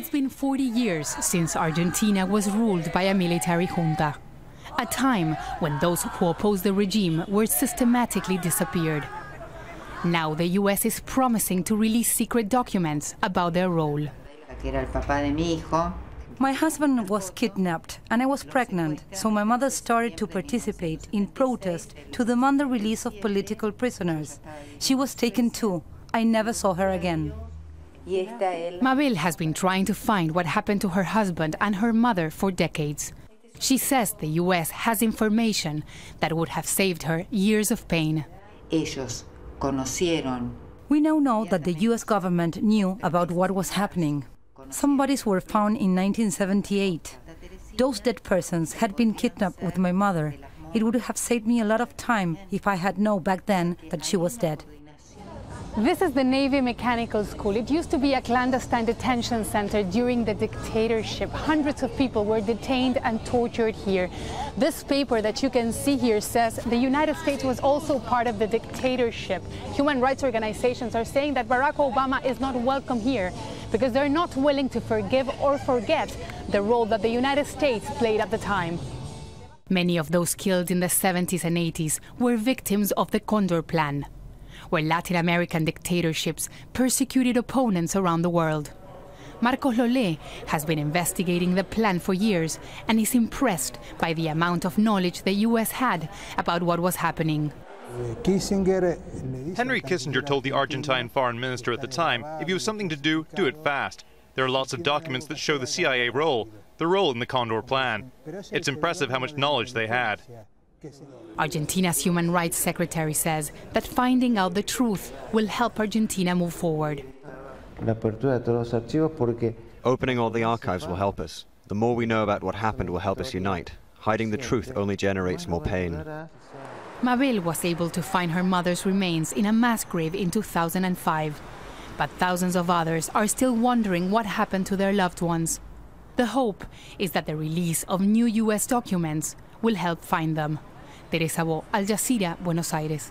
It's been 40 years since Argentina was ruled by a military junta, a time when those who opposed the regime were systematically disappeared. Now the US is promising to release secret documents about their role. My husband was kidnapped and I was pregnant, so my mother started to participate in protest to demand the release of political prisoners. She was taken too. I never saw her again. Mabel has been trying to find what happened to her husband and her mother for decades. She says the US has information that would have saved her years of pain. We now know that the US government knew about what was happening. Some bodies were found in 1978. Those dead persons had been kidnapped with my mother. It would have saved me a lot of time if I had known back then that she was dead. This is the Navy Mechanical School. It used to be a clandestine detention center during the dictatorship. Hundreds of people were detained and tortured here. This paper that you can see here says the United States was also part of the dictatorship. Human rights organizations are saying that Barack Obama is not welcome here because they're not willing to forgive or forget the role that the United States played at the time. Many of those killed in the 70s and 80s were victims of the Condor Plan, where Latin American dictatorships persecuted opponents around the world. Marcos Lolé has been investigating the plan for years and is impressed by the amount of knowledge the US had about what was happening. Henry Kissinger told the Argentine foreign minister at the time, if you have something to do it fast. There are lots of documents that show the CIA role, the role in the Condor Plan. It's impressive how much knowledge they had. Argentina's human rights secretary says that finding out the truth will help Argentina move forward. Opening all the archives will help us. The more we know about what happened will help us unite. Hiding the truth only generates more pain. Mabel was able to find her mother's remains in a mass grave in 2005. But thousands of others are still wondering what happened to their loved ones. The hope is that the release of new US documents will help find them. Teresa Bo, Al Jazeera, Buenos Aires.